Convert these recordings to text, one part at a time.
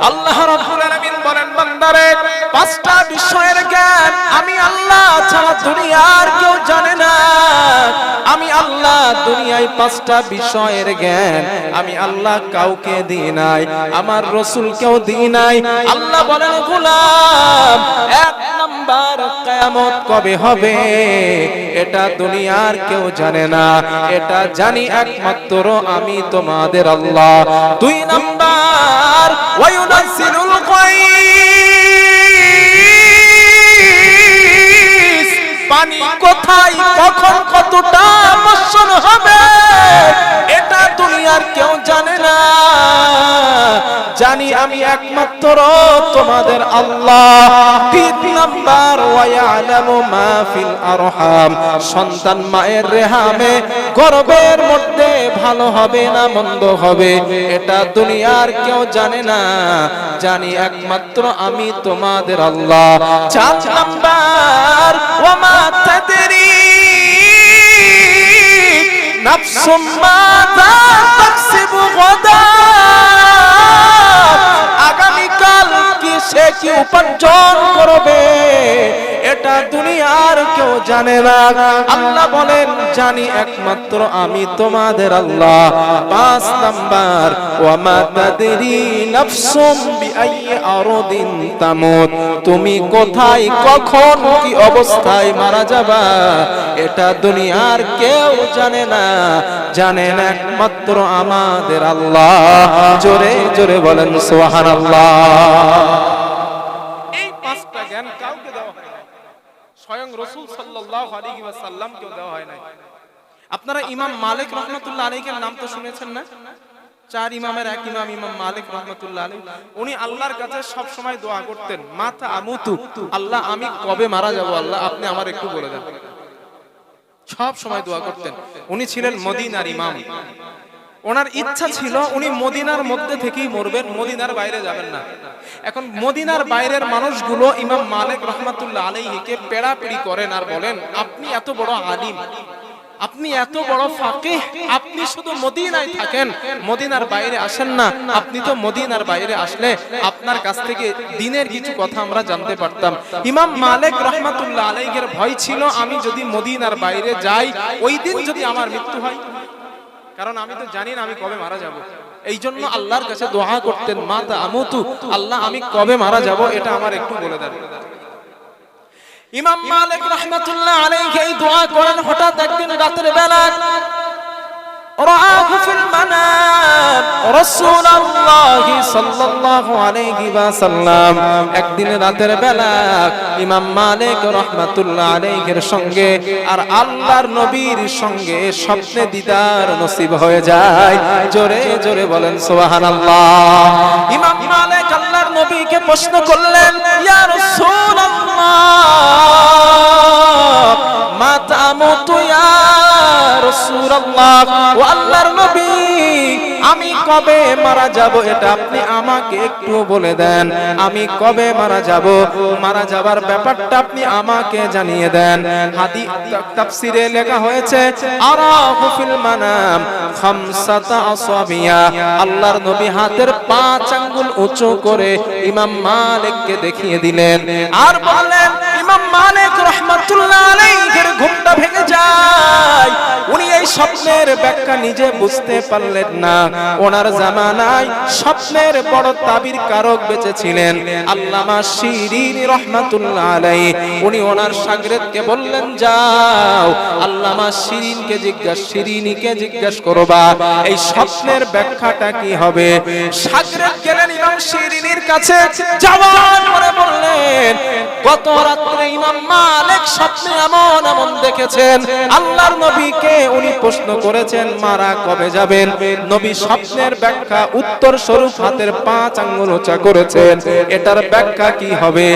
আল্লাহ রাব্বুল আলামিন বলেন, বান্দারে পাঁচটা বিষয়ের জ্ঞান আমি আল্লাহ ছাড়া দুনিয়ার কেউ জানে না। আমি আল্লাহ দুনিয়ায় পাঁচটা বিষয়ের জ্ঞান আমি আল্লাহ কাউকে দিই নাই, আমার রাসূলকেও দিই নাই। আল্লাহ বলেন, গোলাম, এক নাম্বার, কিয়ামত কবে হবে এটা দুনিয়ার কেউ জানে না, এটা জানি একমাত্র আমি তোমাদের আল্লাহ। দুই নাম্বার, ওয়ায়ুনাজ্জিলুল গায়স, পানি কোথায় কখন কতটা বর্ষণ হবে এটা দুনিয়ার কেউ জানে না, জানি আমি একমাত্র তোমাদের আল্লাহ। তিন নাম্বার, ওয়ায়ালামু মা ফিল আরহাম, সন্তান মায়ের রেহামে গর্ভের মধ্যে ভালো হবে না মন্দ হবে এটা দুনিয়ার কেউ জানে না, জানি একমাত্র আমি তোমাদের আল্লাহ। চার নাম্বার, ওয়ামা তাদরি নাফসুম মাযা তাকসিবু গাদা, আগামীকাল কি সে কি উপার্জন করবে এটা দুনিয়ার কেউ জানে না। আল্লাহ বলেন, জানি একমাত্র আমি তোমাদের আল্লাহ। পাঁচ নাম্বার, ওয়ামা তাদরি নাফসুম বিআইয়ি আরদিন তামুত, তুমি কোথায় কখন কি অবস্থায় মারা যাবা এটা দুনিয়ার কেউ জানে না, জানেন একমাত্র আমাদের আল্লাহ। জোরে জোরে বলেন সুবহানাল্লাহ। এই পাঁচটা জ্ঞান কাউকে দেওয়া হয় না, স্বয়ং রাসূল সাল্লাল্লাহু আলাইহি ওয়াসাল্লামকে দেওয়া হয় না। আপনারা ইমাম মালিক রাহমাতুল্লাহ আলাইহির নাম তো শুনেছেন না? চার ইমামের এক ইমাম, ইমাম মালিক রাহমাতুল্লাহ আলাইহি, উনি আল্লাহর কাছে সব সময় দোয়া করতেন, মাতা আমুতু, আল্লাহ আমি কবে মারা যাব আল্লাহ আপনি আমার একটু বলে দেন। সব সময় দোয়া করতেন। উনি ছিলেন মদিনার ইমাম। ওনার ইচ্ছা ছিল উনি মদিনার মধ্যে থেকেই মরবেন, মদিনার বাইরে যাবেন না। এখন মদিনার বাইরের মানুষগুলো ইমাম মালিক রাহমাতুল্লাহ আলাইহিকে পেড়াপেড়ি করেন আর বলেন, আপনি এত বড় আলিম, আপনি এত বড় ফাকিহ, আপনি শুধু মদিনায় থাকেন, মদিনার বাইরে আসেন না। আপনি তো মদিনার বাইরে আসলে আপনার কাছ থেকে দ্বীনের কিছু কথা আমরা জানতে পারতাম। ইমাম মালিক রাহমাতুল্লাহ আলাইহির ভয় ছিল, আমি যদি মদিনার বাইরে যাই ওই দিন যদি আমার মৃত্যু হয়, কারণ আমি তো জানি না আমি কবে মারা যাব। এই জন্য আল্লাহর কাছে দোয়া করতেন, মাতা আমুতু, আল্লাহ আমি কবে মারা যাব এটা আমার একটু বলে দেন। ইমাম মালিক রাহমাতুল্লাহ আলাইহি এই দোয়া করেন। হঠাৎ একদিন রাতের বেলা রাআহু ফিল মানাম রাসূলুল্লাহ সাল্লাল্লাহু আলাইহি ওয়াসাল্লাম, একদিন রাতের বেলা ইমাম মালিক রাহমাতুল্লাহ আলাইহির সঙ্গে আর আল্লাহর নবীর সঙ্গে স্বপ্নে দিদার নসিব হয়ে যায়। জোরে জোরে বলেন সুবহানাল্লাহ। ইমাম মালিক আল্লাহর নবীকে প্রশ্ন করলেন, ইয়া রাসূলুল্লাহ মা তামুতু ইয়া রাসূলুল্লাহ, ও আল্লাহর নবী আমি কবে মারা যাব এটা আপনি আমাকে একটু বলে দেন, আমি কবে মারা যাব, মারা যাবার ব্যাপারটা আপনি আমাকে জানিয়ে দেন। হাদিস তাফসিরে লেখা হয়েছে, আরাহু ফিল মানাম খামসাতা আসাবিয়া, আল্লাহর নবী হাতের 5 আঙ্গুল উঁচু করে ইমাম মালিককে দেখিয়ে দিলেন আর বললেন, ইমাম মালিক রাহমাতুল্লাহ আলাইহির ঘুমটা ভেঙে যায়। উনি এই স্বপ্নের ব্যাখ্যা নিজে বুঝতে পারলেন না। ওনার জামানায় স্বপ্নের বড় তাবির কারক বেঁচে ছিলেন আল্লামা শিরিনি রাহমাতুল্লাহ আলাইহি। উনি ওনার শাগিরদকে বললেন, যাও আল্লামা শিরিনিকে জিজ্ঞাসা করবা এই স্বপ্নের ব্যাখ্যাটা কি হবে। শাগিরদ গেলেন ইমাম শিরিনির কাছে, যাওয়ার পরে বললেন, গত রাতে ইমাম মালিক স্বপ্নে এমন এমন দেখেছেন, আল্লাহর নবীকে উনি প্রশ্ন করেছেন মারা কবে যাবেন। নবী স্বপ্নের ব্যাখ্যা উত্তর স্বরূপ হাতের 5 আঙ্গুল উঁচা করেছেন, এটার ব্যাখ্যা কি হবে।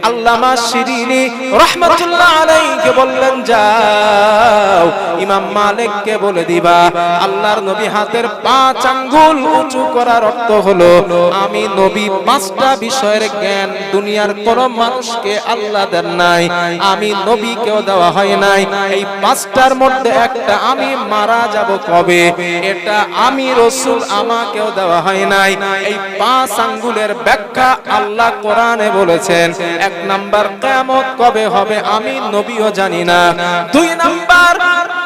আল্লামা শিরিনি রাহমাতুল্লাহ আলাইহিকে বললেন, যাও ইমাম মালিককে বলে দিবা আল্লাহর নবী হাতের 5 আঙ্গুল উঁচু করার অর্থ হলো আমি নবী পাঁচটা বিষয়ের জ্ঞান দুনিয়ার কোন মানুষকে আল্লাহ দেন নাই, আমি নবীকেও দেওয়া হয় নাই। এই পাঁচটার মধ্যে একটা, আমি মারা যাব কবে, এটা আমি রাসূল আমাকেও দেওয়া হয় নাই। এই পাঁচ আঙ্গুলের ব্যাখ্যা আল্লাহ কোরআনে বলেছেন। এক নাম্বার, কিয়ামত কবে হবে আমি নবীও জানি না। দুই নাম্বার,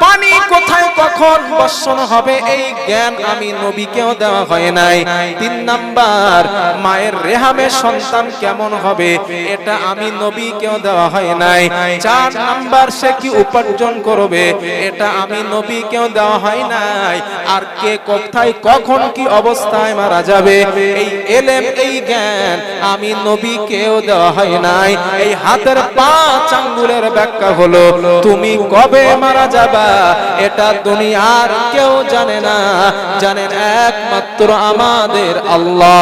পানি কোথায় কখন বর্ষণ হবে এই জ্ঞান আমি নবীকেও দেওয়া হয় নাই। তিন নাম্বার, মায়ের রেহামে সন্তান কেমন হবে এটা আমি নবীকেও দেওয়া হয় নাই। চার নাম্বার, সে কি উপার্জন করবে এটা আমি নবীকেও দেওয়া হয় নাই। আর কে কোথায় কখন কি অবস্থায় মারা যাবে এই ইলম, এই জ্ঞান আমি নবীকেও দেওয়া হয় নাই। এই হাতের পাঁচ আঙ্গুলের ব্যাখ্যা হলো তুমি কবে মারা যাবা এটা দুনিয়ার কেউ জানে না, জানেন একমাত্র আমাদের আল্লাহ।